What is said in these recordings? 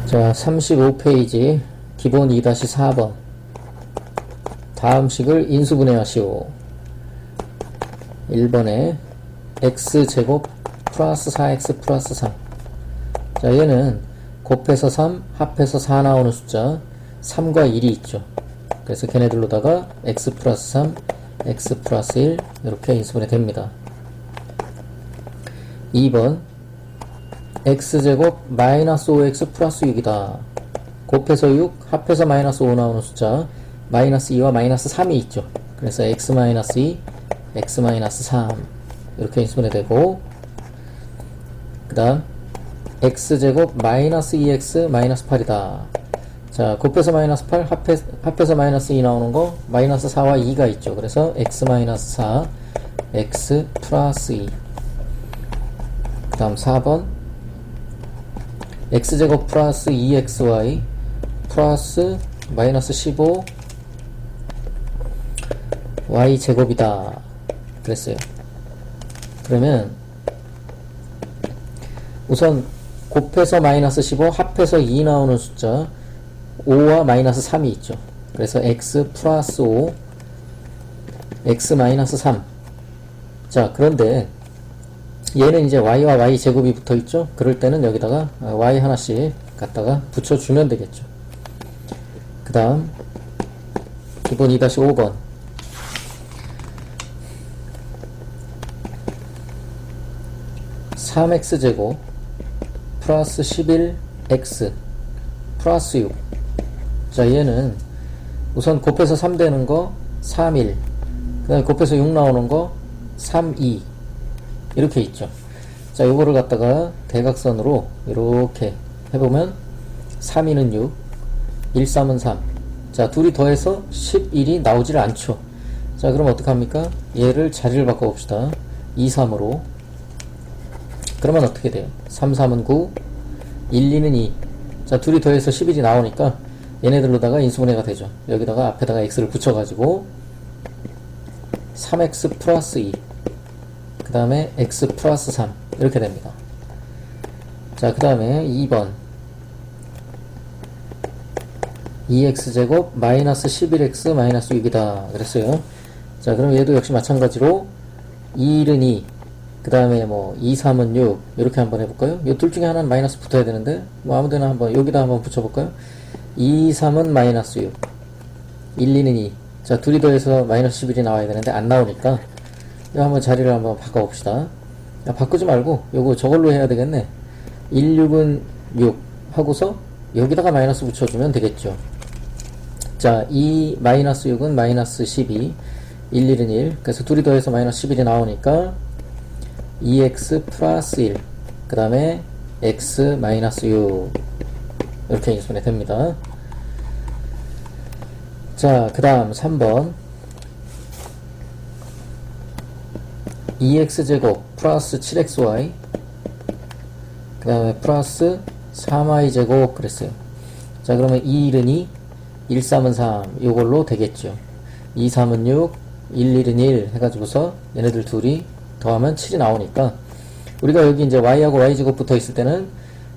자, 35페이지 기본 2-4번 다음 식을 인수분해하시오. 1번에 x제곱 플러스 4x 플러스 3. 자, 얘는 곱해서 3, 합해서 4 나오는 숫자 3과 1이 있죠. 그래서 걔네들로다가 x 플러스 3, x 플러스 1 이렇게 인수분해 됩니다. 2번 x제곱 마이너스 5x 플러스 6이다. 곱해서 6, 합해서 마이너스 5 나오는 숫자 마이너스 2와 마이너스 3이 있죠. 그래서 x 마이너스 2, x 마이너스 3 이렇게 인수분해 되고, 그 다음 x제곱 마이너스 2x 마이너스 8이다. 자, 곱해서 마이너스 8, 합해서 마이너스 2 나오는 거 마이너스 4와 2가 있죠. 그래서 x 마이너스 4, x 플러스 2. 그 다음 4번 x제곱 플러스 2xy 플러스 마이너스 15 y제곱이다 그랬어요. 그러면 우선 곱해서 마이너스 15 합해서 2 나오는 숫자 5와 마이너스 3이 있죠. 그래서 x 플러스 5 x 마이너스 3. 자, 그런데 얘는 이제 y와 y제곱이 붙어있죠. 그럴 때는 여기다가 y 하나씩 갖다가 붙여주면 되겠죠. 그 다음 기본 2-5번 3x제곱 플러스 11x 플러스 6. 자, 얘는 우선 곱해서 3 되는 거 3, 1, 그 다음에 곱해서 6 나오는 거 3, 2 이렇게 있죠. 자, 요거를 갖다가 대각선으로 이렇게 해보면 3, 2는 6, 1, 3은 3. 자, 둘이 더해서 11이 나오질 않죠. 자, 그럼 어떡합니까? 얘를 자리를 바꿔봅시다. 2, 3으로. 그러면 어떻게 돼요? 3, 3은 9, 1, 2는 2. 자, 둘이 더해서 11이 나오니까 얘네들로다가 인수분해가 되죠. 여기다가 앞에다가 x를 붙여가지고 3x 플러스 2, 그 다음에 x 플러스 3 이렇게 됩니다. 자, 그 다음에 2번 2x제곱 마이너스 11x 마이너스 6이다 그랬어요. 자, 그럼 얘도 역시 마찬가지로 2, 1은 2, 그 다음에 뭐 2, 3은 6 이렇게 한번 해볼까요? 이 둘 중에 하나는 마이너스 붙어야 되는데 뭐 아무데나 한번 여기다 한번 붙여볼까요? 2, 3은 마이너스 6, 1, 2는 2. 자, 둘이 더해서 마이너스 11이 나와야 되는데 안 나오니까 이거 한번 자리를 한번 바꿔봅시다. 야, 바꾸지 말고 요거 저걸로 해야 되겠네. 1, 6은 6 하고서 여기다가 마이너스 붙여주면 되겠죠. 자, 2 마이너스 6은 마이너스 12, 1, 1은 1. 그래서 둘이 더해서 마이너스 11이 나오니까 2x 플러스 1, 그 다음에 x 마이너스 6 이렇게 인수분해 됩니다. 자, 그 다음 3번 2x제곱 플러스 7xy 그 다음에 플러스 3y제곱 그랬어요. 자, 그러면 2, 1은 2, 1, 3은 3 요걸로 되겠죠. 2, 3은 6, 1, 1은 1 해가지고서 얘네들 둘이 더하면 7이 나오니까 우리가 여기 이제 y하고 y제곱 붙어 있을 때는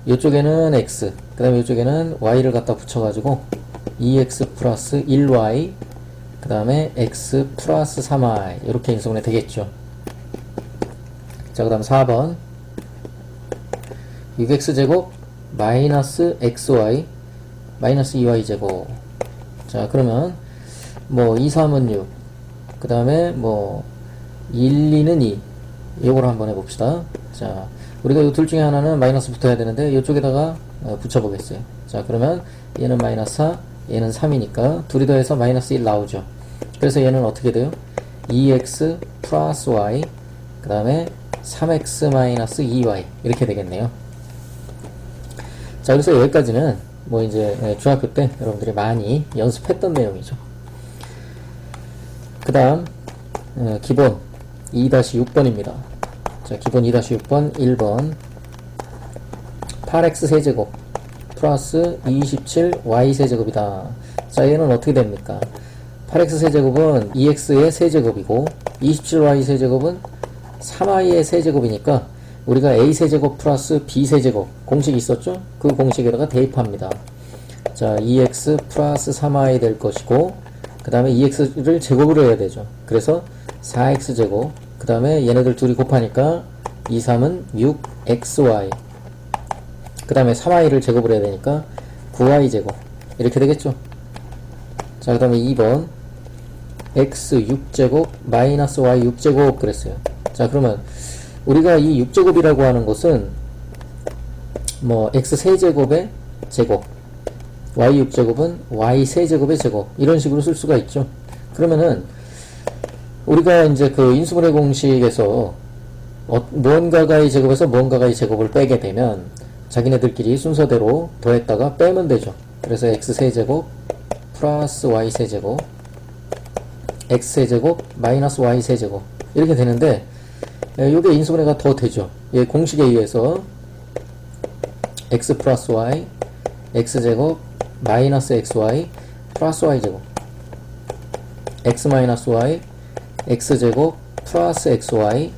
이쪽에는 x, 그 다음에 이쪽에는 y를 갖다 붙여가지고 2x 플러스 1y, 그 다음에 x 플러스 3y 이렇게 인수분해 되겠죠. 자, 그 다음 4번 6x제곱 마이너스 xy 마이너스 2y제곱. 자, 그러면 뭐 2, 3은 6, 그 다음에 뭐 1, 2는 2 요걸 한번 해봅시다. 자, 우리가 이 둘 중에 하나는 마이너스 붙어야 되는데 이쪽에다가 붙여보겠어요. 자, 그러면 얘는 마이너스 4, 얘는 3이니까 둘이 더해서 마이너스 1 나오죠. 그래서 얘는 어떻게 돼요? 2x 플러스 y, 그 다음에 3x 마이너스 2y 이렇게 되겠네요. 자, 그래서 여기까지는 뭐 이제 중학교 때 여러분들이 많이 연습했던 내용이죠. 그 다음 기본 2-6번입니다. 자, 기본 2-6번 1번 8x 세제곱 플러스 27y 세제곱이다. 자, 얘는 어떻게 됩니까? 8x 세제곱은 2x의 세제곱이고 27y 세제곱은 3i의 세제곱이니까 우리가 a세제곱 플러스 b세제곱 공식이 있었죠? 그 공식에다가 대입합니다. 자, 2x 플러스 3y 될 것이고, 그 다음에 2x를 제곱으로 해야 되죠. 그래서 4x제곱, 그 다음에 얘네들 둘이 곱하니까 2, 3은 6xy, 그 다음에 3y를 제곱을 해야 되니까 9y제곱 이렇게 되겠죠. 자, 그 다음에 2번 x 6제곱 마이너스 y 6제곱 그랬어요. 자, 그러면 우리가 이 6제곱이라고 하는 것은 뭐 x 세제곱의 제곱, y 6제곱은 y 세제곱의 제곱 이런 식으로 쓸 수가 있죠. 그러면은 우리가 이제 그 인수분해 공식에서 무언가가의 제곱에서 무언가가의 제곱을 빼게 되면 자기네들끼리 순서대로 더했다가 빼면 되죠. 그래서 x 세제곱 플러스 y 세제곱, x 세제곱 마이너스 y 세제곱 이렇게 되는데, 요게 인수분해가 더 되죠. 이 공식에 의해서 x 플러스 y, x제곱 마이너스 xy 플러스 y제곱, x 마이너스 y, x제곱 플러스 xy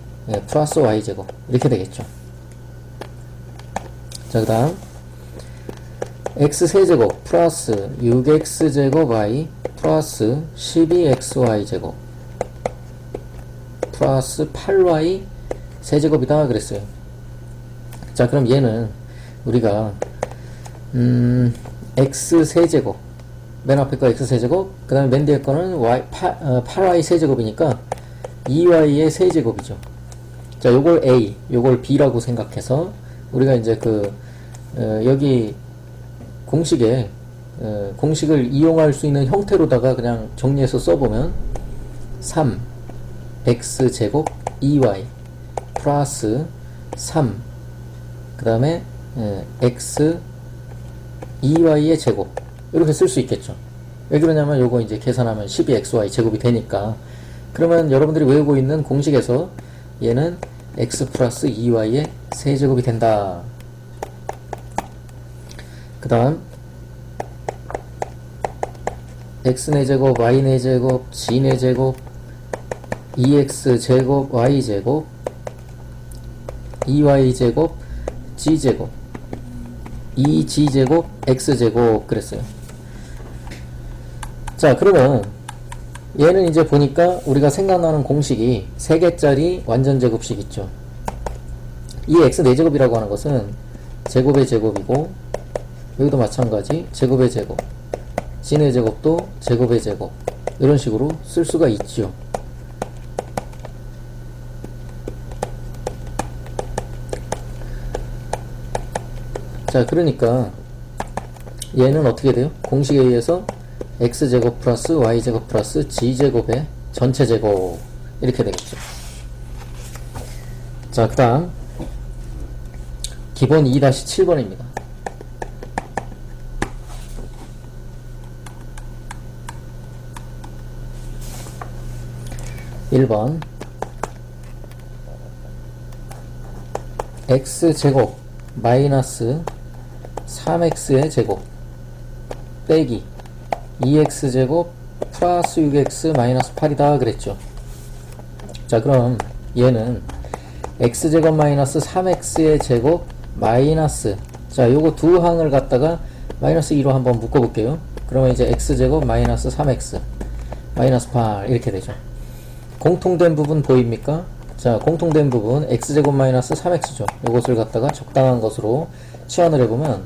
플러스 y제곱 이렇게 되겠죠. 자, 그 다음 x세제곱 플러스 6x제곱 y 플러스 12xy제곱 플러스 8y 세제곱이다 그랬어요. 자, 그럼 얘는 우리가 x세제곱, 맨 앞에 거 x세제곱, 그 다음에 맨 뒤에 거는 8y 세제곱이니까 2y의 세제곱이죠. 자, 요걸 a, 요걸 b라고 생각해서 우리가 이제 여기 공식에 공식을 이용할 수 있는 형태로다가 그냥 정리해서 써보면 3 x제곱 2y 플러스 3 그 다음에 x 2y의 제곱 이렇게 쓸 수 있겠죠. 왜 그러냐면 요거 이제 계산하면 12xy 제곱이 되니까. 그러면 여러분들이 외우고 있는 공식에서 얘는 x 플러스 2y의 세제곱이 된다. 그 다음 x네제곱 y네제곱 g네제곱 2x제곱 y제곱 2y제곱 g제곱 2g제곱 x제곱 그랬어요. 자, 그러면 얘는 이제 보니까 우리가 생각나는 공식이 3개짜리 완전 제곱식 있죠. 이 x 4제곱이라고 하는 것은 제곱의 제곱이고, 여기도 마찬가지 제곱의 제곱, g의 제곱도 제곱의 제곱 이런 식으로 쓸 수가 있죠. 자, 그러니까 얘는 어떻게 돼요? 공식에 의해서 x제곱 플러스 y제곱 플러스 g제곱의 전체 제곱 이렇게 되겠죠. 자, 그 다음 기본 2-7번입니다. 1번 x제곱 마이너스 3x의 제곱 빼기 2x제곱 플러스 6x 마이너스 8이다 그랬죠. 자, 그럼 얘는 x제곱 마이너스 3x의 제곱 마이너스, 자, 요거 두 항을 갖다가 마이너스 2로 한번 묶어볼게요. 그러면 이제 x제곱 마이너스 3x 마이너스 8 이렇게 되죠. 공통된 부분 보입니까? 자, 공통된 부분 x제곱 마이너스 3x죠. 요것을 갖다가 적당한 것으로 치환을 해보면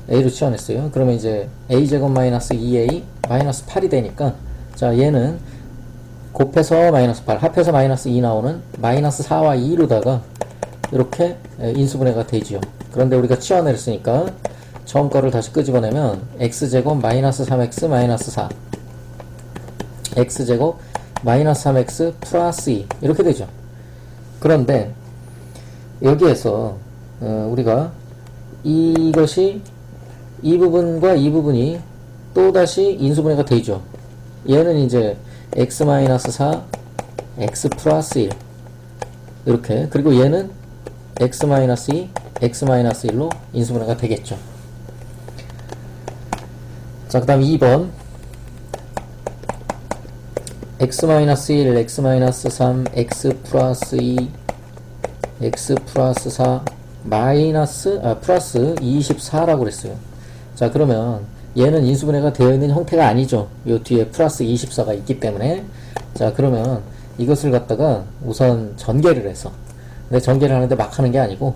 a로 치환했어요. 그러면 이제 a제곱 마이너스 2a 마이너스 8이 되니까, 자, 얘는 곱해서 마이너스 8, 합해서 마이너스 2 나오는 마이너스 4와 2로다가 이렇게 인수분해가 되지요. 그런데 우리가 치환을 했으니까 처음 거를 다시 끄집어내면 x제곱 마이너스 3x 마이너스 4 x제곱 마이너스 3x 플러스 2 이렇게 되죠. 그런데 여기에서 우리가 이것이 이 부분과 이 부분이 또다시 인수분해가 되죠. 얘는 이제 x 마이너스 4 x 플러스 1 이렇게, 그리고 얘는 x 마이너스 2 x 마이너스 1로 인수분해가 되겠죠. 자, 그 다음 2번 x 마이너스 1 x 마이너스 3 x 플러스 2 x 플러스 4 마이너스 플러스 24라고 그랬어요. 자, 그러면 얘는 인수분해가 되어 있는 형태가 아니죠. 요 뒤에 플러스 24가 있기 때문에. 자, 그러면 이것을 갖다가 우선 전개를 해서, 근데 전개를 하는데 막 하는 게 아니고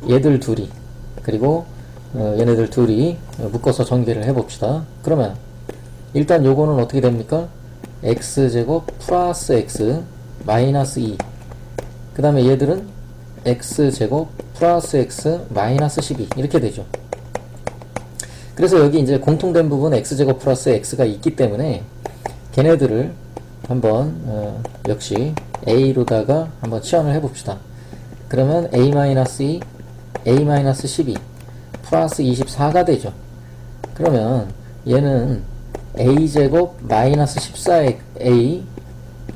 얘들 둘이 그리고 얘네들 둘이 묶어서 전개를 해봅시다. 그러면 일단 요거는 어떻게 됩니까? x제곱 플러스 x 마이너스 2, 그 다음에 얘들은 x제곱 플러스 x 마이너스 12 이렇게 되죠. 그래서 여기 이제 공통된 부분 x제곱 플러스 x가 있기 때문에 걔네들을 한번 역시 a로다가 한번 치환을 해봅시다. 그러면 a-2 a-12 플러스 24가 되죠. 그러면 얘는 a제곱 마이너스 14a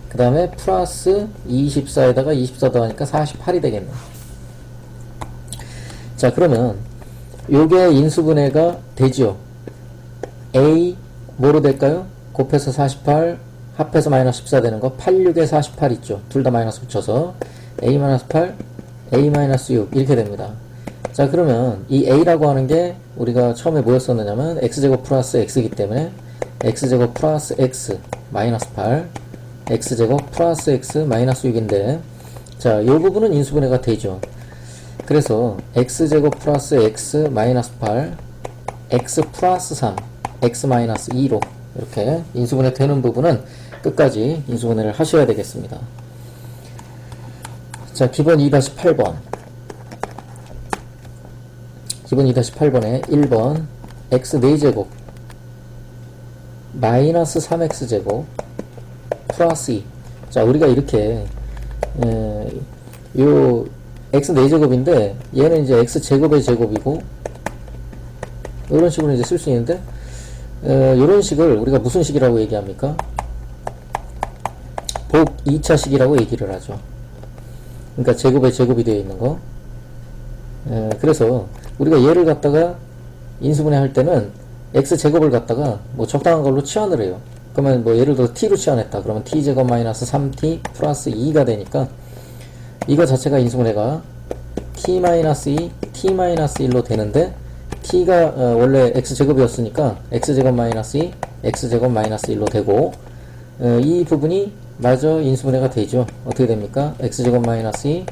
그 다음에 플러스 24에다가 24 더하니까 48이 되겠네. 자, 그러면 요게 인수분해가 되죠. a 뭐로 될까요? 곱해서 48 합해서 마이너스 14 되는 거 86에 48 있죠. 둘 다 마이너스 붙여서 a-8 a-6 이렇게 됩니다. 자, 그러면 이 a라고 하는 게 우리가 처음에 뭐였었느냐면 x제곱 플러스 x이기 때문에 x제곱 플러스 x 마이너스 8 x제곱 플러스 x 마이너스 6인데, 자, 요 부분은 인수분해가 되죠. 그래서 x제곱 플러스 x 마이너스 8 x 플러스 3 x 마이너스 2로 이렇게 인수분해 되는 부분은 끝까지 인수분해를 하셔야 되겠습니다. 자, 기본 2-8번. 기본 2-8번에 1번 x 4제곱 마이너스 3x제곱 플러스 2. 자, 우리가 이렇게 요 x 4제곱인데 얘는 이제 x제곱의 제곱이고 이런 식으로 이제 쓸 수 있는데 이런 식을 우리가 무슨 식이라고 얘기합니까? 복 2차 식이라고 얘기를 하죠. 그러니까 제곱의 제곱이 되어 있는 거. 그래서 우리가 얘를 갖다가 인수분해 할 때는 x제곱을 갖다가 뭐 적당한 걸로 치환을 해요. 그러면 뭐 예를 들어 t로 치환했다. 그러면 t제곱 마이너스 3t 플러스 2가 되니까 이거 자체가 인수분해가 t-2 t-1로 되는데 t가 원래 x제곱이었으니까 x제곱 마이너스 2 x제곱 마이너스 1로 되고 이 부분이 마저 인수분해가 되죠. 어떻게 됩니까? x제곱 마이너스 2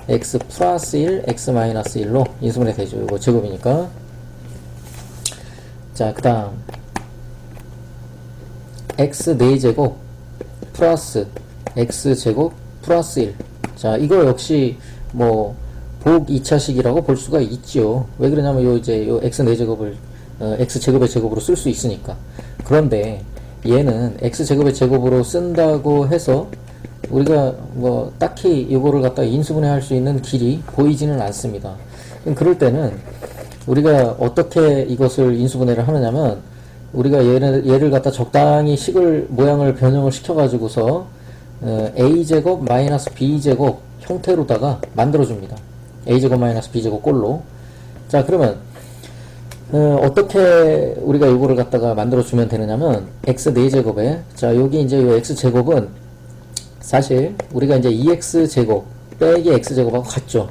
x 플러스 1 x 마이너스 1로 인수분해 되죠. 이거 제곱이니까. 자, 그 다음 x 4제곱 플러스 x제곱 플러스 1. 자, 이거 역시 뭐 복 2차식이라고 볼 수가 있죠. 왜 그러냐면 요 이제 요 x 4제곱을 x제곱의 제곱으로 쓸 수 있으니까. 그런데 얘는 x제곱의 제곱으로 쓴다고 해서 우리가 뭐 딱히 이거를 갖다 인수분해 할 수 있는 길이 보이지는 않습니다. 그럴 때는 우리가 어떻게 이것을 인수분해를 하느냐면 우리가 얘를 갖다 적당히 식을 모양을 변형을 시켜 가지고서 a제곱 마이너스 b제곱 형태로다가 만들어 줍니다. a제곱 마이너스 b제곱 꼴로. 자, 그러면 어떻게 우리가 이거를 갖다가 만들어 주면 되느냐면 x 4제곱에 자, 여기 이제 요 x제곱은 사실 우리가 이제 2x제곱 빼기 x제곱하고 같죠.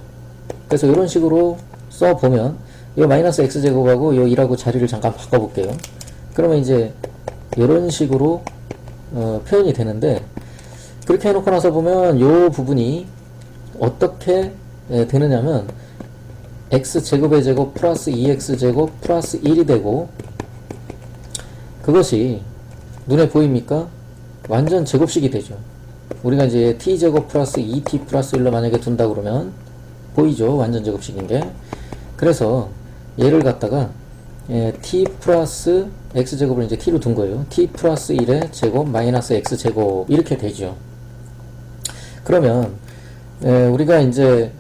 그래서 이런 식으로 써 보면 요 마이너스 x제곱하고 요 1하고 자리를 잠깐 바꿔 볼게요. 그러면 이제 이런 식으로 표현이 되는데, 그렇게 해놓고 나서 보면 요 부분이 어떻게 되느냐면 x제곱의 제곱 플러스 2x제곱 플러스 1이 되고, 그것이 눈에 보입니까? 완전 제곱식이 되죠. 우리가 이제 t제곱 플러스 2t 플러스 1로 만약에 둔다 그러면 보이죠? 완전 제곱식인 게. 그래서 얘를 갖다가 t 플러스 x제곱을 이제 t로 둔 거예요. t 플러스 1의 제곱 마이너스 x제곱 이렇게 되죠. 그러면 우리가 이제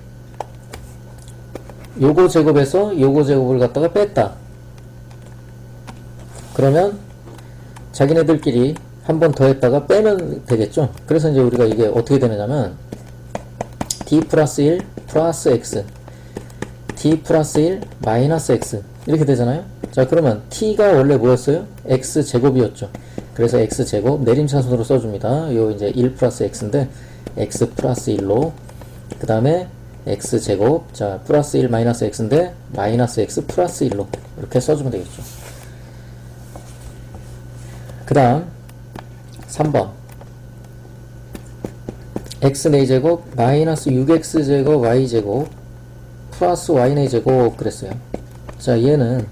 요거 제곱에서 요거 제곱을 갖다가 뺐다. 그러면 자기네들끼리 한 번 더 했다가 빼면 되겠죠. 그래서 이제 우리가 이게 어떻게 되느냐면 t 플러스 1 플러스 x t 플러스 1 마이너스 x 이렇게 되잖아요. 자, 그러면 t가 원래 뭐였어요? x제곱이었죠. 그래서 x제곱 내림차순으로 써줍니다. 요 이제 1 플러스 x인데 x 플러스 1로, 그 다음에 x제곱, 자 플러스 1 마이너스 x인데 마이너스 x 플러스 1로 이렇게 써주면 되겠죠. 그 다음 3번 x 4제곱 마이너스 6x제곱 y제곱 플러스 y 4제곱 그랬어요. 자 얘는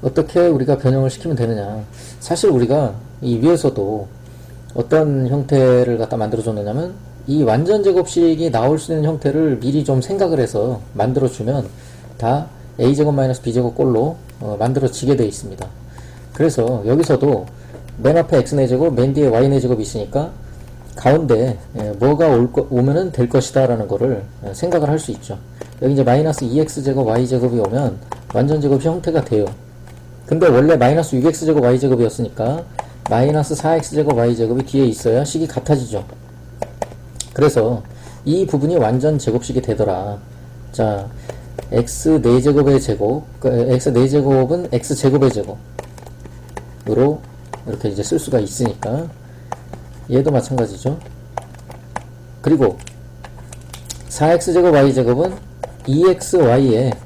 어떻게 우리가 변형을 시키면 되느냐. 사실 우리가 이 위에서도 어떤 형태를 갖다 만들어 줬느냐면 이 완전 제곱식이 나올 수 있는 형태를 미리 좀 생각을 해서 만들어 주면 다 a제곱 마이너스 b제곱 꼴로 만들어지게 되어 있습니다. 그래서 여기서도 맨 앞에 x 4제곱 맨 뒤에 y 4제곱이 있으니까 가운데 뭐가 오면은 될 것이다 라는 거를 생각을 할 수 있죠. 여기 이제 마이너스 2x제곱 y제곱이 오면 완전 제곱 형태가 돼요. 근데 원래 마이너스 6x제곱 y제곱이었으니까 마이너스 4x제곱 y제곱이 뒤에 있어야 식이 같아지죠. 그래서 이 부분이 완전 제곱식이 되더라. 자, x 4제곱의 제곱, x 4제곱은 x제곱의 제곱으로 이렇게 이제 쓸 수가 있으니까 얘도 마찬가지죠. 그리고 4x제곱 y제곱은 2xy의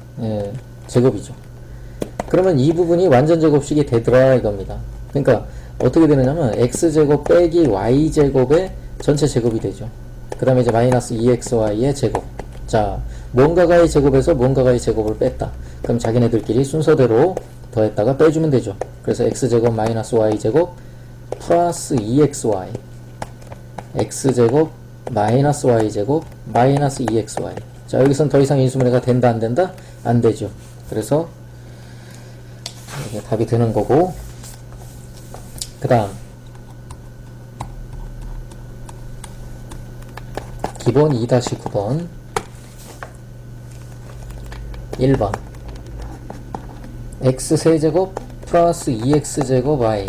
제곱이죠. 그러면 이 부분이 완전 제곱식이 되더라 이겁니다. 그러니까 어떻게 되느냐면 x제곱 빼기 y제곱의 전체 제곱이 되죠. 그 다음에 이제 마이너스 2xy의 제곱. 자, 뭔가가의 제곱에서 뭔가가의 제곱을 뺐다. 그럼 자기네들끼리 순서대로 더했다가 빼주면 되죠. 그래서 x제곱 마이너스 y제곱 플러스 2xy x제곱 마이너스 y제곱 마이너스 2xy. 자, 여기선 더 이상 인수분해가 된다 안 된다? 안 되죠. 그래서 이게 답이 되는 거고, 그 다음 기본 2-9번 1번 x3제곱 플러스 2x제곱 y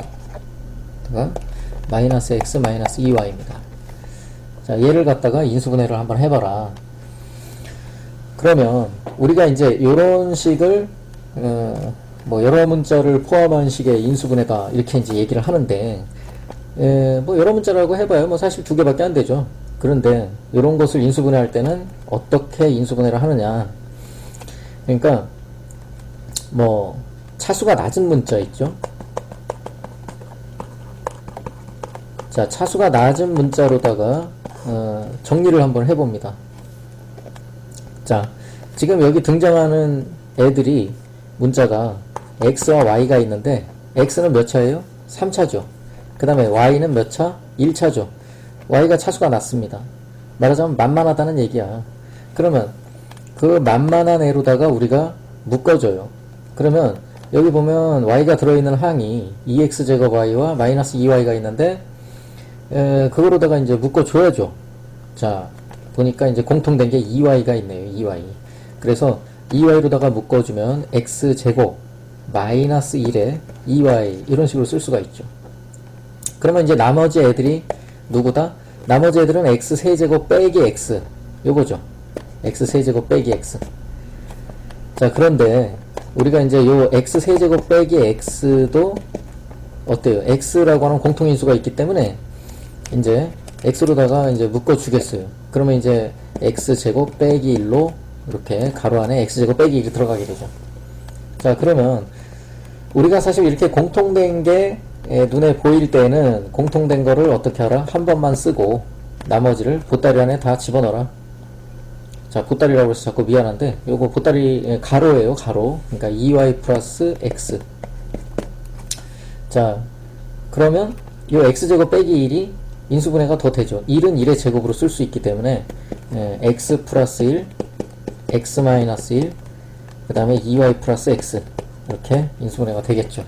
마이너스 x 마이너스 2y입니다. 자, 얘를 갖다가 인수분해를 한번 해봐라. 그러면 우리가 이제 요런 식을 뭐 여러 문자를 포함한 식의 인수분해다 이렇게 이제 얘기를 하는데, 뭐 여러 문자라고 해봐요. 뭐 사실 두 개밖에 안 되죠. 그런데 이런 것을 인수분해할 때는 어떻게 인수분해를 하느냐. 그러니까 뭐 차수가 낮은 문자 있죠. 자, 차수가 낮은 문자로다가 정리를 한번 해봅니다. 자, 지금 여기 등장하는 애들이 문자가 x와 y가 있는데 x는 몇 차예요? 3차죠. 그 다음에 y는 몇 차? 1차죠. y가 차수가 낮습니다. 말하자면 만만하다는 얘기야. 그러면 그 만만한 애로다가 우리가 묶어줘요. 그러면 여기 보면 y가 들어있는 항이 2x제곱 y와 마이너스 2y가 있는데 그거로다가 이제 묶어줘야죠. 자, 보니까 이제 공통된 게 2y가 있네요. 2y. 그래서 2y로다가 묶어주면 x제곱 마이너스 1에 2y 이런 식으로 쓸 수가 있죠. 그러면 이제 나머지 애들이 누구다? 나머지 애들은 x 세제곱 빼기 x 요거죠. x 세제곱 빼기 x. 자, 그런데 우리가 이제 요 x 세제곱 빼기 x도 어때요? x라고 하는 공통인수가 있기 때문에 이제 x로다가 이제 묶어주겠어요. 그러면 이제 x제곱 빼기 1로 이렇게 가로 안에 x제곱 빼기 1이 들어가게 되죠. 자, 그러면 우리가 사실 이렇게 공통된 게 눈에 보일 때는 공통된 거를 어떻게 하라? 한 번만 쓰고 나머지를 보따리 안에 다 집어넣어라. 자, 보따리라고 해서 자꾸 미안한데 요거 보따리 가로예요. 가로. 그러니까 2y 플러스 x. 자, 그러면 요 x제곱 빼기 1이 인수분해가 더 되죠. 1은 1의 제곱으로 쓸 수 있기 때문에 x 플러스 1 x 마이너스 1 그 다음에 2y 플러스 x 이렇게 인수분해가 되겠죠.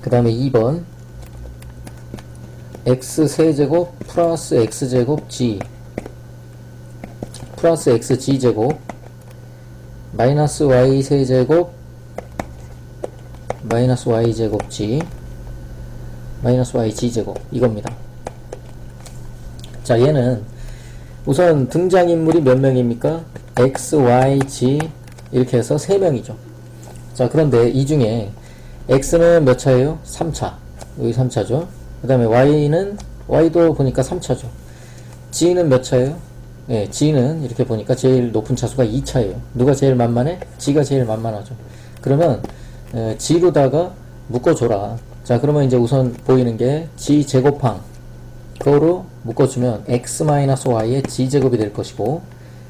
그 다음에 2번 x 세제곱 플러스 x제곱 g 플러스 xg 제곱 마이너스 y 세제곱 마이너스 y 제곱 g 마이너스 yg 제곱 이겁니다. 자, 얘는 우선 등장인물이 몇 명입니까? x, y, g 이렇게 해서 3명이죠. 자, 그런데 이 중에 x는 몇 차예요? 3차. 여기 3차죠. 그 다음에 y도 보니까 3차죠. g는 몇 차예요? 예, G는 이렇게 보니까 제일 높은 차수가 2차예요. 누가 제일 만만해? G가 제일 만만하죠. 그러면 G로다가 묶어줘라. 자, 그러면 이제 우선 보이는 게 G 제곱항 그거로 묶어주면 x-y의 G제곱이 될 것이고,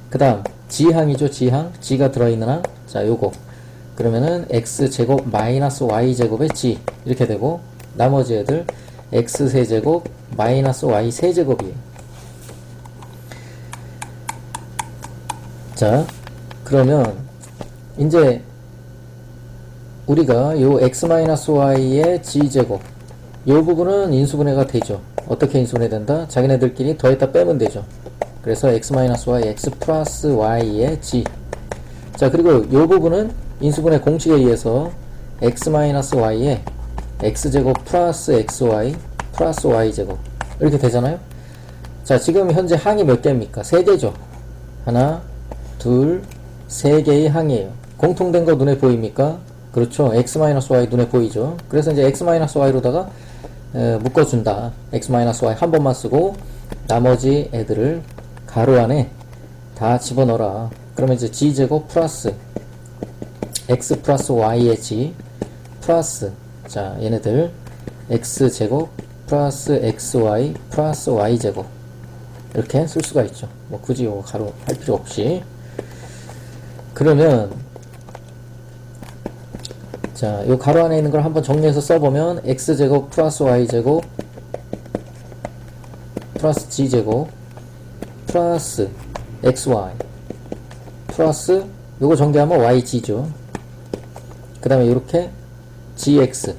그 다음 G항이죠. G항, G가 들어있는 항. 자, 요거 그러면은 x제곱 마이너스 y제곱의 G 이렇게 되고, 나머지 애들 x세제곱 마이너스 y세제곱이에요. 자, 그러면 이제 우리가 요 x-y의 g제곱 요 부분은 인수분해가 되죠. 어떻게 인수분해 된다? 자기네들끼리 더했다 빼면 되죠. 그래서 x-y x 플러스 y의 g. 자, 그리고 요 부분은 인수분해 공식에 의해서 x-y의 x제곱 플러스 xy 플러스 y제곱 이렇게 되잖아요. 자, 지금 현재 항이 몇 개입니까? 3개죠. 하나, 둘, 3개의 항이에요. 공통된 거 눈에 보입니까? 그렇죠. x-y 눈에 보이죠. 그래서 이제 x-y로다가 묶어준다. x-y 한 번만 쓰고 나머지 애들을 가로 안에 다 집어넣어라. 그러면 이제 g제곱 플러스 x 플러스 y의 g 플러스, 자, 얘네들 x제곱 플러스 xy 플러스 y제곱 이렇게 쓸 수가 있죠. 뭐 굳이 이거 가로 할 필요 없이. 그러면 자, 요 가로 안에 있는 걸 한번 정리해서 써보면 x제곱 플러스 y제곱 플러스 g제곱 플러스 xy 플러스 요거 전개하면 yg죠. 그 다음에 이렇게 gx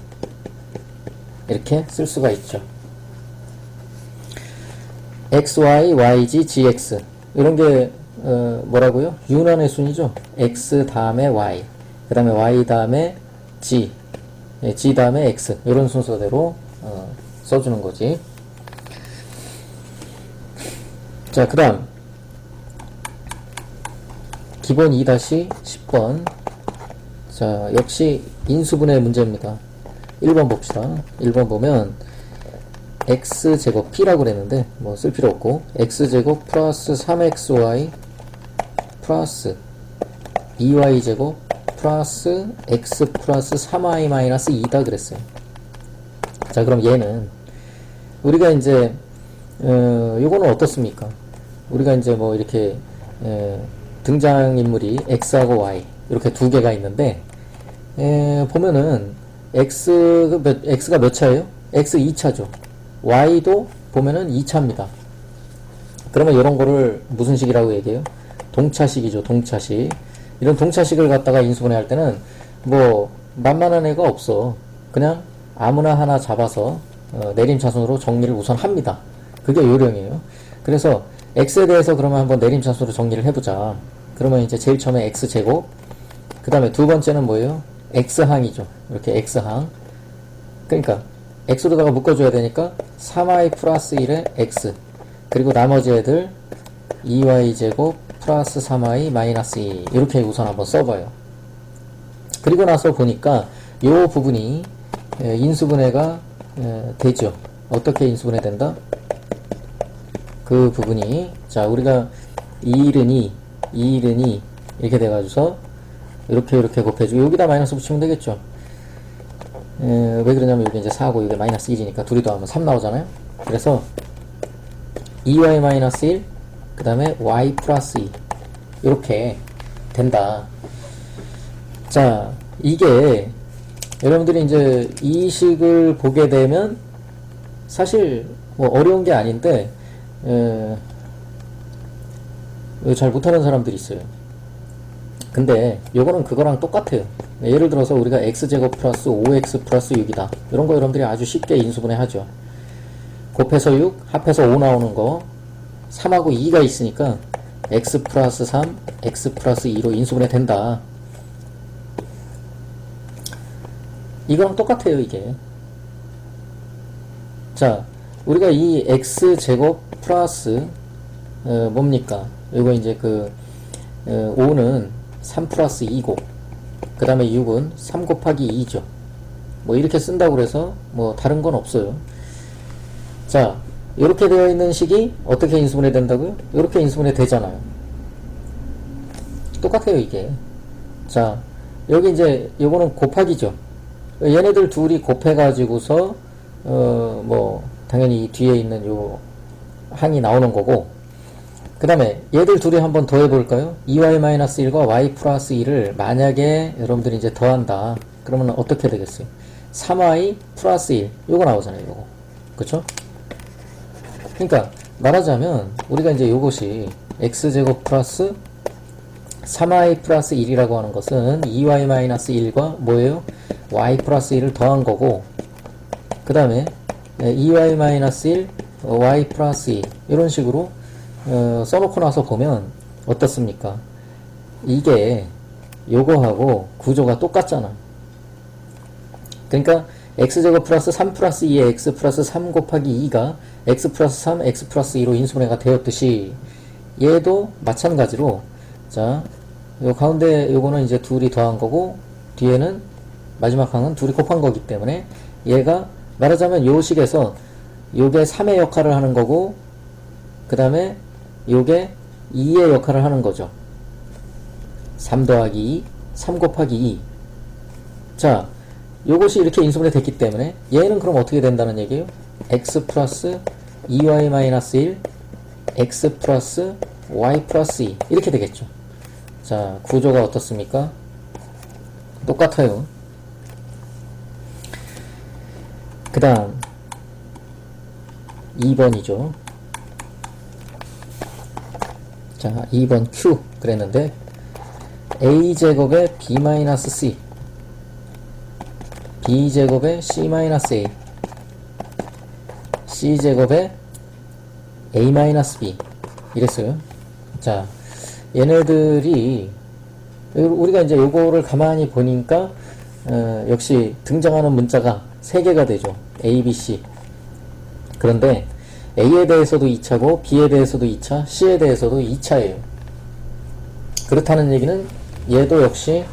이렇게 쓸 수가 있죠. xy, yg, gx 이런 게 뭐라고요? 유난의 순이죠. x 다음에 y, 그 다음에 y 다음에 g, g 다음에 x 이런 순서대로 써주는 거지. 자, 그 다음 기본 2-10번. 자, 역시 인수분해 문제입니다. 1번 봅시다. 1번 보면 x제곱 p라고 그랬는데 뭐 쓸 필요 없고, x제곱 플러스 3xy 플러스 2y제곱 플러스 x 플러스 3y 마이너스 2다 그랬어요. 자, 그럼 얘는 우리가 이제 요거는 어떻습니까? 우리가 이제 뭐 이렇게 등장인물이 x하고 y 이렇게 두 개가 있는데 보면은 x가 몇 차예요? x 2차죠. y도 보면은 2차입니다. 그러면 이런 거를 무슨 식이라고 얘기해요? 동차식이죠. 동차식. 이런 동차식을 갖다가 인수분해 할 때는 뭐 만만한 애가 없어. 그냥 아무나 하나 잡아서 내림차순으로 정리를 우선 합니다. 그게 요령이에요. 그래서 x에 대해서 그러면 한번 내림차순으로 정리를 해보자. 그러면 이제 제일 처음에 x제곱, 그 다음에 두 번째는 뭐예요? x항이죠. 이렇게 x항. 그러니까 x로다가 묶어줘야 되니까 3y 플러스 1에 x, 그리고 나머지 애들 2y제곱 플러스 3y 마이너스 2 이렇게 우선 한번 써봐요. 그리고 나서 보니까 요 부분이 인수분해가 되죠. 어떻게 인수분해 된다? 그 부분이, 자, 우리가 2일은 2 이렇게 돼가지고서 이렇게 곱해주고 여기다 마이너스 붙이면 되겠죠. 왜 그러냐면 여기 이제 4고 이게 마이너스 1이니까 둘이 더하면 3 나오잖아요. 그래서 2y 마이너스 1, 그 다음에 y 플러스 2 이렇게 된다. 자, 이게 여러분들이 이제 이 식을 보게 되면 사실 뭐 어려운 게 아닌데 잘 못하는 사람들이 있어요. 근데 요거는 그거랑 똑같아요. 예를 들어서 우리가 x제곱 플러스 5x 플러스 6이다. 이런 거 여러분들이 아주 쉽게 인수분해 하죠. 곱해서 6, 합해서 5 나오는 거 3하고 2가 있으니까 x 플러스 3, x 플러스 2로 인수분해 된다. 이거랑 똑같아요, 이게. 자, 우리가 이 x제곱 플러스 뭡니까? 이거 이제 5는 3 플러스 2고, 그 다음에 6은 3 곱하기 2죠. 뭐 이렇게 쓴다고 그래서 뭐 다른 건 없어요. 자, 이렇게 되어 있는 식이 어떻게 인수분해 된다고요? 이렇게 인수분해 되잖아요. 똑같아요, 이게. 자, 여기 이제 요거는 곱하기죠. 얘네들 둘이 곱해가지고서 뭐 당연히 이 뒤에 있는 요 항이 나오는 거고, 그 다음에 얘들 둘이 한번 더 해볼까요? 2y-1과 y 플러스 1을 만약에 여러분들이 이제 더한다. 그러면 어떻게 되겠어요? 3y 플러스 1 요거 나오잖아요, 요거. 그쵸? 그러니까 말하자면 우리가 이제 요것이 x제곱 플러스 3y 플러스 1이라고 하는 것은 2y-1과 뭐예요? y 플러스 1을 더한 거고, 그 다음에 2y-1 y 플러스 2 이런 식으로 써놓고 나서 보면 어떻습니까? 이게 요거하고 구조가 똑같잖아. 그러니까 x제곱 플러스 3 플러스 2의 x 플러스 3 곱하기 2가 x 플러스 3 x 플러스 2로 인수분해가 되었듯이 얘도 마찬가지로, 자, 요 가운데 요거는 이제 둘이 더한 거고 뒤에는 마지막 항은 둘이 곱한 거기 때문에 얘가 말하자면 요 식에서 요게 3의 역할을 하는 거고 그 다음에 요게 2의 역할을 하는 거죠. 3 더하기 2, 3 곱하기 2. 자, 요것이 이렇게 인수분해 됐기 때문에 얘는 그럼 어떻게 된다는 얘기예요? x 플러스 2y-1 x 플러스 y 플러스 2 이렇게 되겠죠. 자, 구조가 어떻습니까? 똑같아요. 그 다음 2번이죠. 자, 2번 Q 그랬는데 a제곱에 b-c b제곱에 c-a c제곱에 a-b 이랬어요. 자, 얘네들이 우리가 이제 요거를 가만히 보니까 역시 등장하는 문자가 3개가 되죠. A, B, C. 그런데 A에 대해서도 2차고 B에 대해서도 2차, C에 대해서도 2차예요. 그렇다는 얘기는 얘도 역시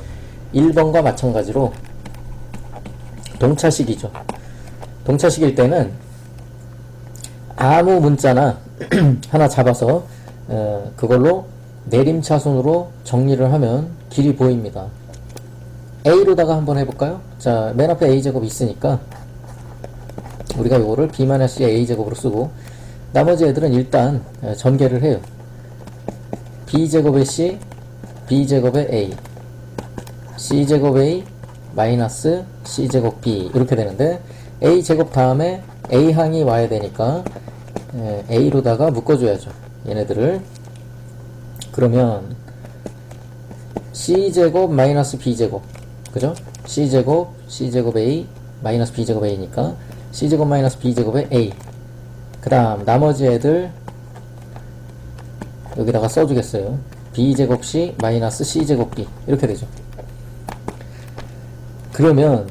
1번과 마찬가지로 동차식이죠. 동차식일 때는 아무 문자나 하나 잡아서 그걸로 내림차순으로 정리를 하면 길이 보입니다. A로다가 한번 해볼까요? 자, 맨 앞에 A제곱 있으니까 우리가 요거를 B-C의 A제곱으로 쓰고 나머지 애들은 일단 전개를 해요. B제곱의 C, B제곱의 A, C제곱 A, 마이너스 C제곱 B 이렇게 되는데 A제곱 다음에 A항이 와야 되니까 A로다가 묶어줘야죠. 얘네들을. 그러면 C제곱 마이너스 B제곱, 그죠? C제곱, C제곱 A, 마이너스 B제곱 A니까 C제곱 마이너스 B제곱의 A. 그 다음 나머지 애들 여기다가 써주겠어요. B제곱 C 마이너스 C제곱 B 이렇게 되죠. 그러면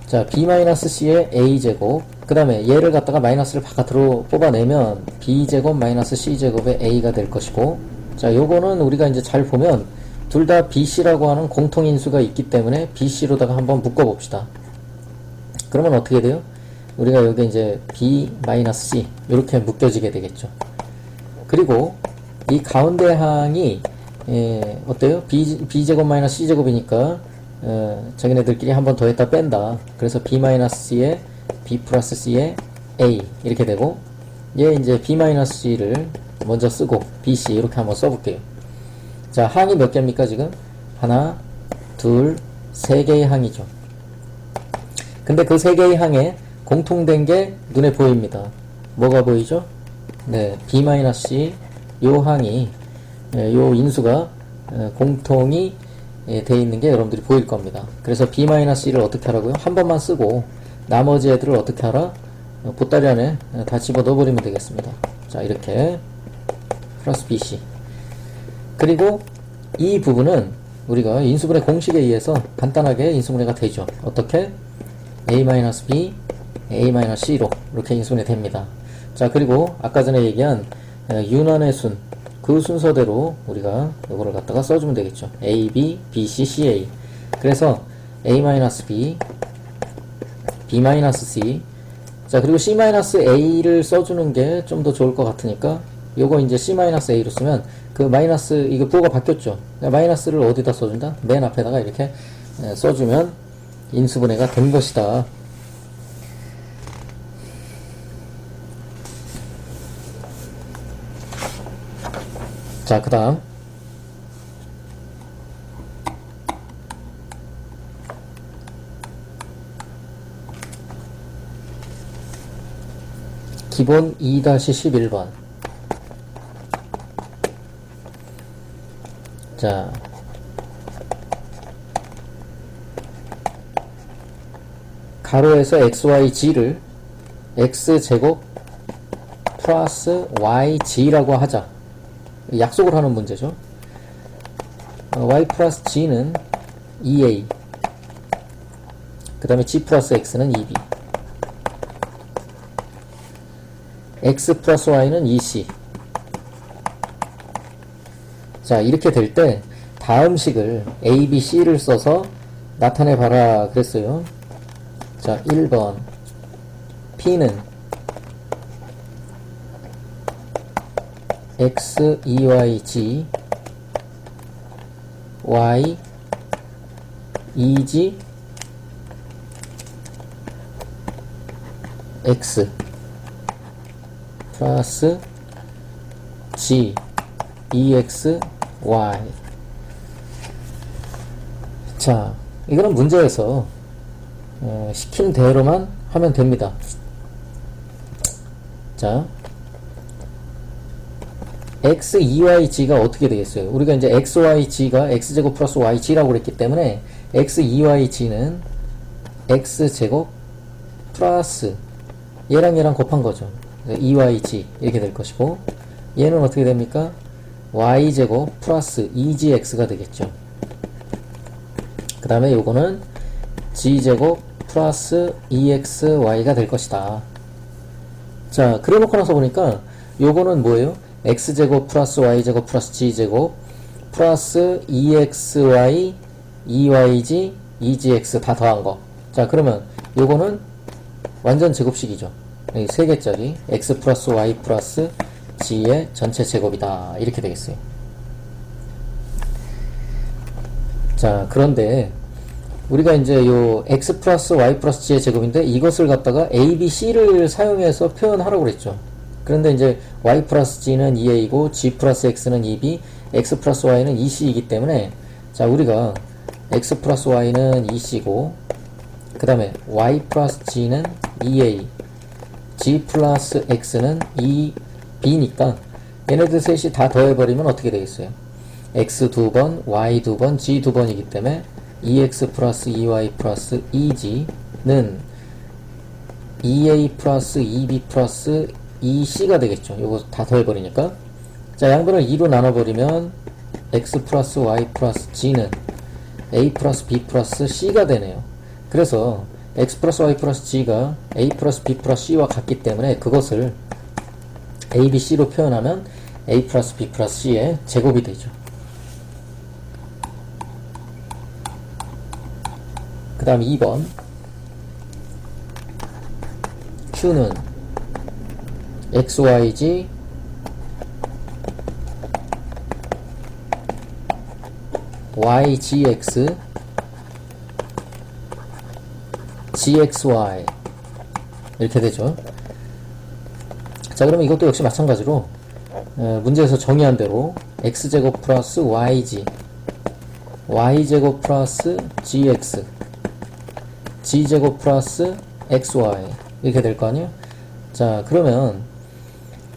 자, B-C의 A제곱, 그 다음에 얘를 갖다가 마이너스를 바깥으로 뽑아내면 B제곱 마이너스 C제곱의 A가 될 것이고, 자, 요거는 우리가 이제 잘 보면 둘 다 BC라고 하는 공통인수가 있기 때문에 BC로다가 한번 묶어봅시다. 그러면 어떻게 돼요? 우리가 여기 이제 B-C 이렇게 묶여지게 되겠죠. 그리고 이 가운데 항이 어때요? B제곱 마이너스 C제곱이니까 자기네들끼리 한번 더했다 뺀다. 그래서 B-C에 B 플러스 C에 A 이렇게 되고, 얘 이제 B-C를 먼저 쓰고 BC 이렇게 한번 써볼게요. 자, 항이 몇 개입니까 지금? 하나, 둘, 세 개의 항이죠. 근데 그 세 개의 항에 공통된 게 눈에 보입니다. 뭐가 보이죠? 네, B-C 요 항이 요 인수가 공통이 돼 있는 게 여러분들이 보일 겁니다. 그래서 B-C를 어떻게 하라고요? 한 번만 쓰고 나머지 애들을 어떻게 하라? 보따리 안에 다 집어 넣어버리면 되겠습니다. 자, 이렇게 플러스 BC. 그리고 이 부분은 우리가 인수분해 공식에 의해서 간단하게 인수분해가 되죠. 어떻게? A-B, A-C로 이렇게 인수분해 됩니다. 자, 그리고 아까 전에 얘기한 유난의 순, 그 순서대로 우리가 이거를 갖다가 써주면 되겠죠. A, B, B, C, C, A. 그래서 A-B, B-C. 자, 그리고 C-A를 써주는 게 좀 더 좋을 것 같으니까 요거 이제 C-A로 쓰면 그 마이너스, 이거 부호가 바뀌었죠. 마이너스를 어디다 써준다? 맨 앞에다가 이렇게 써주면 인수분해가 된 것이다. 자, 그 다음 기본 2-11번. 자, 가로에서 xyg를 x제곱 플러스 yg라고 하자. 약속을 하는 문제죠. y 플러스 g는 2a, 그 다음에 g 플러스 x는 2b, x 플러스 y는 2c. 자, 이렇게 될 때 다음 식을 a, b, c를 써서 나타내 봐라 그랬어요. 자, 1번 p는 x, 2y, g, y, 2g, x 플러스 g, 2x, y. 자, 이거는 문제에서 시킨 대로만 하면 됩니다. 자, x, 2y, g가 어떻게 되겠어요? 우리가 이제 x, y, g가 x제곱 플러스 yg라고 그랬기 때문에 x, 2y, g는 x제곱 플러스 얘랑 얘랑 곱한 거죠. 2yg 이렇게 될 것이고, 얘는 어떻게 됩니까? y제곱 플러스 2gx가 되겠죠. 그 다음에 요거는 g제곱 플러스 2xy가 될 것이다. 자, 그래 놓고 나서 보니까 요거는 뭐예요? x제곱 플러스 y제곱 플러스 g제곱 플러스 2xy, 2yg, 2gx 다 더한 거. 자, 그러면 요거는 완전 제곱식이죠. 여기 3개짜리 x 플러스 y 플러스 g의 전체 제곱이다. 이렇게 되겠어요. 자, 그런데 우리가 이제 요 x 플러스 y 플러스 g의 제곱인데 이것을 갖다가 a, b, c를 사용해서 표현하라고 그랬죠. 그런데 이제 y 플러스 g는 2a이고 g 플러스 x는 2b, x 플러스 y는 2c이기 때문에, 자, 우리가 x 플러스 y는 2c고 그 다음에 y 플러스 g는 2a, g 플러스 x는 2b니까 얘네들 셋이 다 더해버리면 어떻게 되겠어요? x 2번, y 2번, g 2번이기 때문에 2x 플러스 2y 플러스 2g는 2a 플러스 2b 플러스 2c가 되겠죠. 요거 다 더해버리니까. 자, 양변을 2로 나눠버리면 x 플러스 y 플러스 g는 a 플러스 b 플러스 c가 되네요. 그래서 x 플러스 y 플러스 g가 a 플러스 b 플러스 c와 같기 때문에 그것을 a, b, c로 표현하면 a 플러스 b 플러스 c의 제곱이 되죠. 그 다음 2번 q는 xyg ygx gxy 이렇게 되죠. 자, 그러면 이것도 역시 마찬가지로 문제에서 정의한 대로 x제곱 플러스 yg, y제곱 플러스 gx, g제곱 플러스 xy 이렇게 될 거 아니에요? 자, 그러면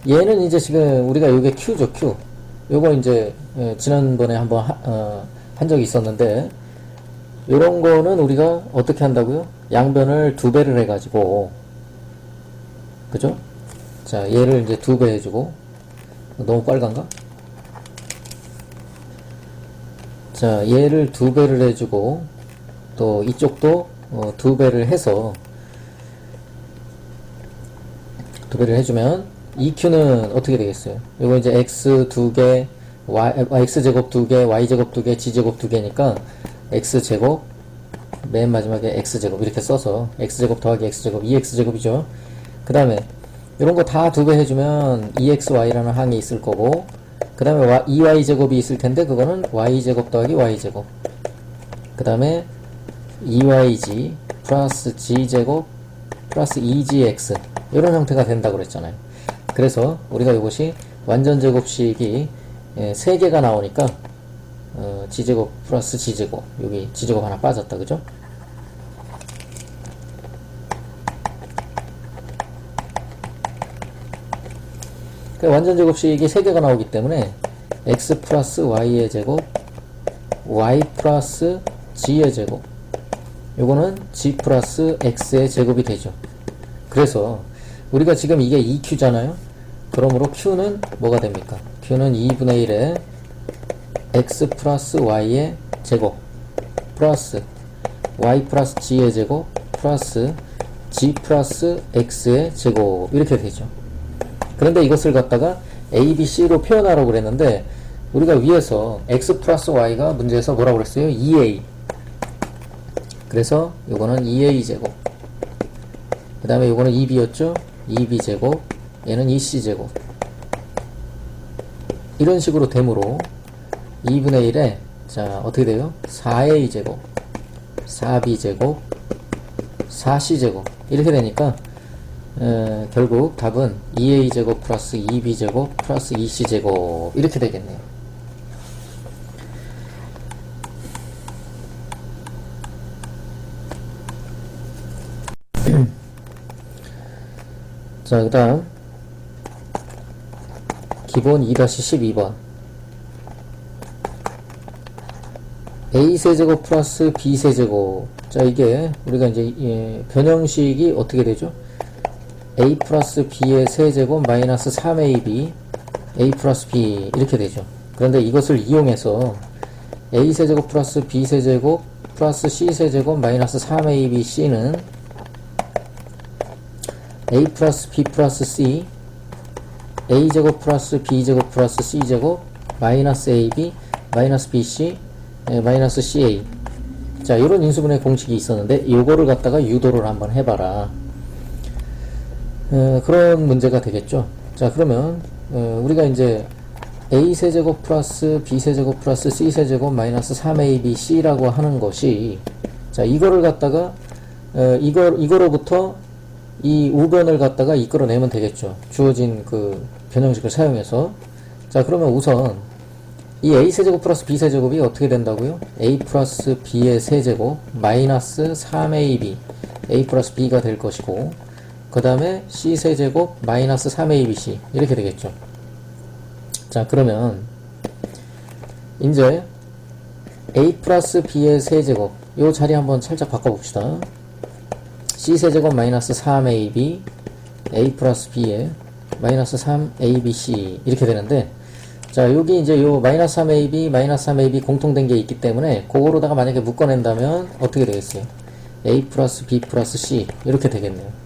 얘는 이제 지금 우리가 요게 q죠, q. 요거 이제 지난번에 한번 한 적이 있었는데, 요런 거는 우리가 어떻게 한다고요? 양변을 2배를 해가지고, 그죠? 자, 얘를 이제 2배 해주고, 너무 빨간가? 자, 얘를 2배를 해주고, 또 이쪽도 2배를 해서 2배를 해주면 이 q는 어떻게 되겠어요? 요거 이제 x 2개, x제곱 2개, y제곱 2개, g제곱 2개니까 x제곱, 맨 마지막에 x제곱 이렇게 써서 x제곱 더하기 x제곱 2x제곱이죠. 그 다음에 이런 거 다 2배 해주면 EXY라는 항이 있을 거고, 그 다음에 2Y제곱이 있을 텐데 그거는 Y제곱 더하기 Y제곱, 그 다음에 2YG 플러스 G제곱 플러스 2GX 이런 형태가 된다고 그랬잖아요. 그래서 우리가 이것이 완전 제곱식이 3개가 나오니까 G제곱 플러스 G제곱, 여기 G제곱 하나 빠졌다, 그죠? 완전 제곱식이 3개가 나오기 때문에 x 플러스 y의 제곱, y 플러스 g의 제곱, 요거는 g 플러스 x의 제곱이 되죠. 그래서 우리가 지금 이게 2q잖아요. 그러므로 q는 뭐가 됩니까? q는 2분의 1에 x 플러스 y의 제곱 플러스 y 플러스 g의 제곱 플러스 g 플러스 x의 제곱, 이렇게 되죠. 그런데 이것을 갖다가 a, b, c로 표현하라고 그랬는데 우리가 위에서 x 플러스 y가 문제에서 뭐라고 그랬어요? 2a. 그래서 요거는 2a 제곱, 그 다음에 요거는 2b였죠? 2b 제곱, 얘는 2c 제곱, 이런 식으로 되므로 2분의 1에 자 어떻게 돼요? 4a 제곱, 4b 제곱, 4c 제곱, 이렇게 되니까 결국 답은 2a제곱 플러스 2b제곱 플러스 2c제곱 이렇게 되겠네요. 자, 그 다음 기본 2-12번 a세제곱 플러스 b세제곱. 자, 이게 우리가 이제 변형식이 어떻게 되죠? a 플러스 b의 세제곱 마이너스 3ab a 플러스 b 이렇게 되죠. 그런데 이것을 이용해서 a 세제곱 플러스 b 세제곱 플러스 c 세제곱 마이너스 3ab c는 a 플러스 b 플러스 c a 제곱 플러스 b 제곱 플러스 c 제곱 마이너스 ab 마이너스 bc 마이너스 ca. 자, 이런 인수분해 공식이 있었는데 요거를 갖다가 유도를 한번 해봐라. 그런 문제가 되겠죠. 자, 그러면 우리가 이제 a 세제곱 플러스 b 세제곱 플러스 c 세제곱 마이너스 3abc라고 하는 것이, 자, 이거를 갖다가 이거로부터 이 우변을 갖다가 이끌어내면 되겠죠. 주어진 그 변형식을 사용해서. 자, 그러면 우선 이 a 세제곱 플러스 b 세제곱이 어떻게 된다고요? a 플러스 b의 세제곱 마이너스 3ab a 플러스 b가 될 것이고, 그 다음에 c세제곱 마이너스 3abc 이렇게 되겠죠. 자, 그러면 이제 a 플러스 b의 세제곱 요 자리 한번 살짝 바꿔봅시다. c세제곱 마이너스 3ab a 플러스 b의 마이너스 3abc 이렇게 되는데, 자, 여기 이제 요 마이너스 3ab 마이너스 3ab 공통된 게 있기 때문에 그거로다가 만약에 묶어낸다면 어떻게 되겠어요? a 플러스 b 플러스 c 이렇게 되겠네요.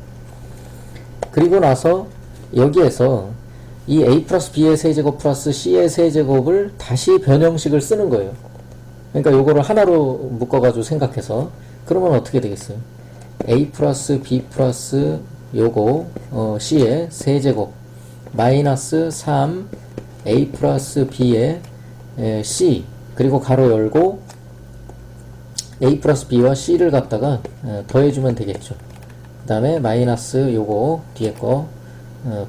그리고 나서 여기에서 이 a 플러스 b의 세제곱 플러스 c의 세제곱을 다시 변형식을 쓰는 거예요. 그러니까 요거를 하나로 묶어가지고 생각해서 그러면 어떻게 되겠어요? a 플러스 b 플러스 요거 c의 세제곱 마이너스 3 a 플러스 b의 c 그리고 가로 열고 a 플러스 b와 c를 갖다가 더해주면 되겠죠. 그 다음에 마이너스 요거 뒤에 거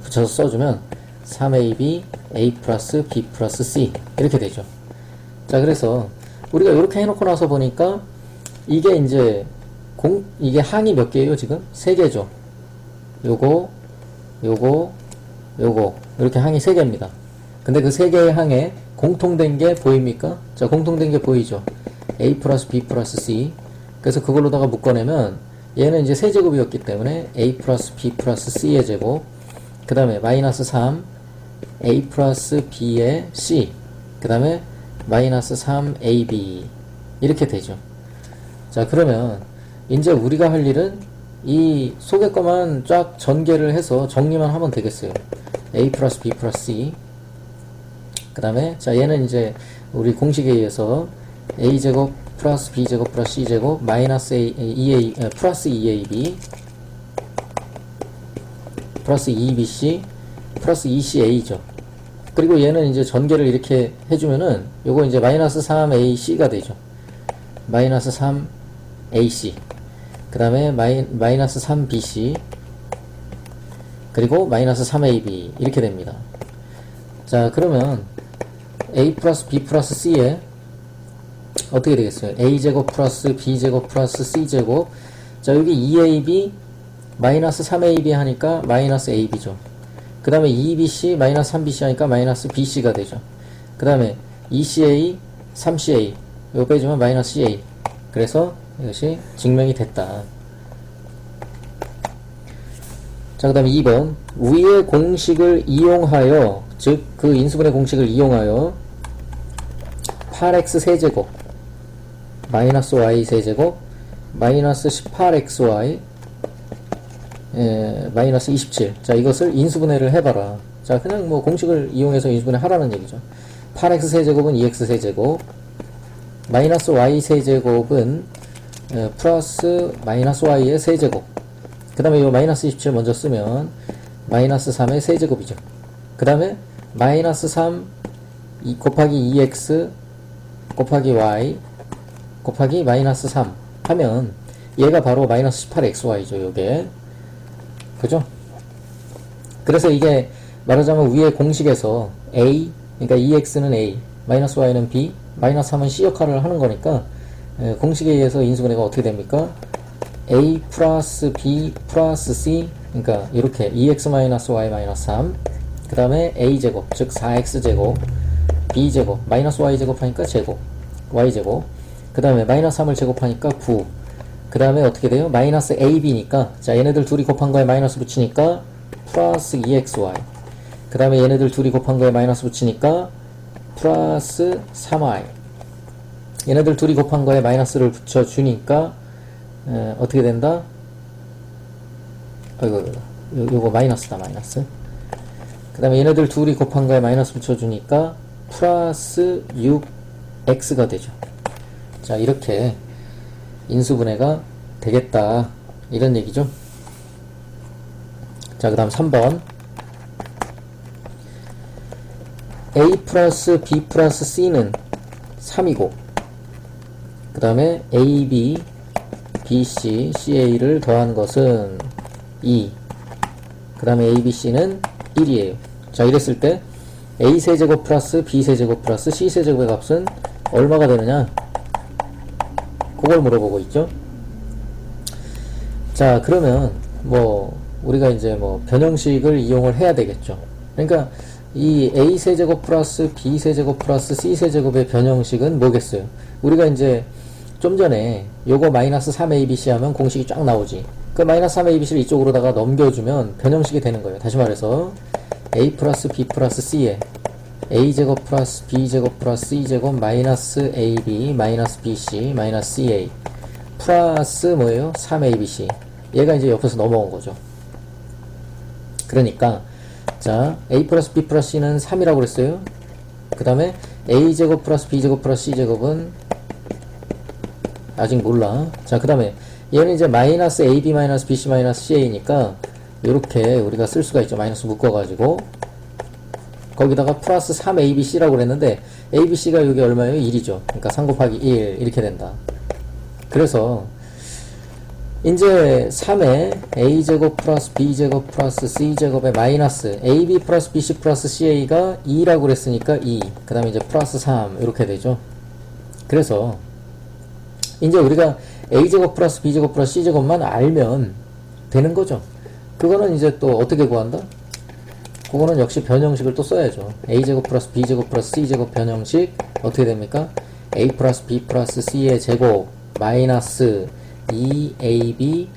붙여서 써주면 3ab a 플러스 b 플러스 c 이렇게 되죠. 자, 그래서 우리가 이렇게 해놓고 나서 보니까 이게 이제 이게 항이 몇 개예요? 지금 3개죠. 요거 이렇게 항이 3개입니다. 근데 그 3개의 항에 공통된 게 보입니까? 자, 공통된 게 보이죠. a 플러스 b 플러스 c. 그래서 그걸로다가 묶어내면 얘는 이제 세제곱이었기 때문에 a 플러스 b 플러스 c의 제곱, 그 다음에 마이너스 3 a 플러스 b의 c, 그 다음에 마이너스 3ab 이렇게 되죠. 자, 그러면 이제 우리가 할 일은 이 속의 것만 쫙 전개를 해서 정리만 하면 되겠어요. a 플러스 b 플러스 c, 그 다음에 자, 얘는 이제 우리 공식에 의해서 a제곱 플러스 b제곱 플러스 c제곱 마이너스 2a 플러스 2ab 플러스 2bc 플러스 2ca죠. 그리고 얘는 이제 전개를 이렇게 해주면은 요거 이제 마이너스 3ac가 되죠. 마이너스 3ac 그 다음에 마이너스 3bc 그리고 마이너스 3ab 이렇게 됩니다. 자, 그러면 a 플러스 b 플러스 c에 어떻게 되겠어요? a제곱 플러스 b제곱 플러스 c제곱. 자, 여기 2ab 마이너스 3ab 하니까 마이너스 ab죠. 그 다음에 2bc 마이너스 3bc 하니까 마이너스 bc가 되죠. 그 다음에 2ca 3ca 이거 빼주면 마이너스 ca. 그래서 이것이 증명이 됐다. 자, 그 다음에 2번 위의 공식을 이용하여, 즉 그 인수분해 공식을 이용하여 8x 세제곱 마이너스 y 세제곱 마이너스 18xy 마이너스 27. 자, 이것을 인수분해를 해봐라. 자, 그냥 뭐 공식을 이용해서 인수분해 하라는 얘기죠. 8x 세제곱은 2x 세제곱 마이너스 y 세제곱은 플러스 마이너스 y의 세제곱. 그 다음에 이 마이너스 27 먼저 쓰면 마이너스 3의 세제곱이죠. 그 다음에 마이너스 3 곱하기 2x 곱하기 y 곱하기 마이너스 3 하면 얘가 바로 마이너스 18xy죠. 요게 그죠? 그래서 이게 말하자면 위에 공식에서 a, 그러니까 2x는 a, 마이너스 y는 b, 마이너스 3은 c 역할을 하는 거니까 공식에 의해서 인수분해가 어떻게 됩니까? a 플러스 b 플러스 c, 그러니까 이렇게 2x 마이너스 y 마이너스 3, 그 다음에 a제곱, 즉 4x제곱, b제곱, 마이너스 y제곱 하니까 제곱, y제곱, 그 다음에 마이너스 3을 제곱하니까 9, 그 다음에 어떻게 돼요? 마이너스 ab니까, 자, 얘네들 둘이 곱한 거에 마이너스 붙이니까 플러스 2xy, 그 다음에 얘네들 둘이 곱한 거에 마이너스 붙이니까 플러스 3y, 얘네들 둘이 곱한 거에 마이너스를 붙여주니까 어떻게 된다? 아이고, 요거 마이너스다, 마이너스. 그 다음에 얘네들 둘이 곱한 거에 마이너스 붙여주니까 플러스 6x가 되죠. 자, 이렇게 인수분해가 되겠다, 이런 얘기죠. 자, 그 다음 3번 a 플러스 b 플러스 c는 3이고, 그 다음에 ab bc ca를 더한 것은 2, 그 다음에 abc는 1이에요. 자, 이랬을 때 a 세제곱 플러스 b 세제곱 플러스 c 세제곱의 값은 얼마가 되느냐, 그걸 물어보고 있죠. 자, 그러면 뭐 우리가 이제 뭐 변형식을 이용을 해야 되겠죠. 그러니까 이 a 세제곱 플러스 b 세제곱 플러스 c 세제곱의 변형식은 뭐겠어요? 우리가 이제 좀 전에 요거 마이너스 3abc 하면 공식이 쫙 나오지. 그 마이너스 3abc를 이쪽으로다가 넘겨주면 변형식이 되는 거예요. 다시 말해서 a 플러스 b 플러스 c에 a제곱 플러스 b제곱 플러스 c제곱 마이너스 ab 마이너스 bc 마이너스 ca 플러스 뭐예요? 3abc. 얘가 이제 옆에서 넘어온 거죠. 그러니까 자, a 플러스 b 플러스 c는 3이라고 그랬어요. 그 다음에 a제곱 플러스 b제곱 플러스 c제곱은 아직 몰라. 자, 그 다음에 얘는 이제 마이너스 ab 마이너스 bc 마이너스 ca니까 요렇게 우리가 쓸 수가 있죠. 마이너스 묶어가지고 거기다가 플러스 3abc라고 그랬는데 abc가 여기 얼마예요? 1이죠. 그러니까 3 곱하기 1 이렇게 된다. 그래서 이제 3에 a제곱 플러스 b제곱 플러스 c제곱에 마이너스 ab 플러스 bc 플러스 ca가 2라고 그랬으니까 2, 그 다음에 이제 플러스 3 이렇게 되죠. 그래서 이제 우리가 a제곱 플러스 b제곱 플러스 c제곱만 알면 되는 거죠. 그거는 이제 또 어떻게 구한다? 그거는 역시 변형식을 또 써야죠. a제곱 플러스 b제곱 플러스 c제곱 변형식 어떻게 됩니까? a 플러스 b 플러스 c의 제곱 마이너스 2ab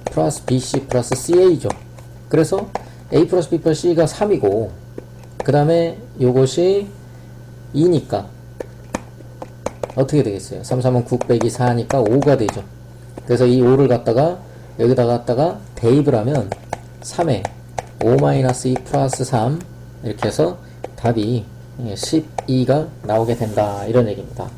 플러스 bc 플러스 ca죠. 그래서 a 플러스 b 플러스 c가 3이고 그 다음에 요것이 2니까 어떻게 되겠어요? 3, 3은 9 빼기 4니까 5가 되죠. 그래서 이 5를 갖다가 여기다 갖다가 대입을 하면 3에 5-2 플러스 3 이렇게 해서 답이 12가 나오게 된다, 이런 얘기입니다.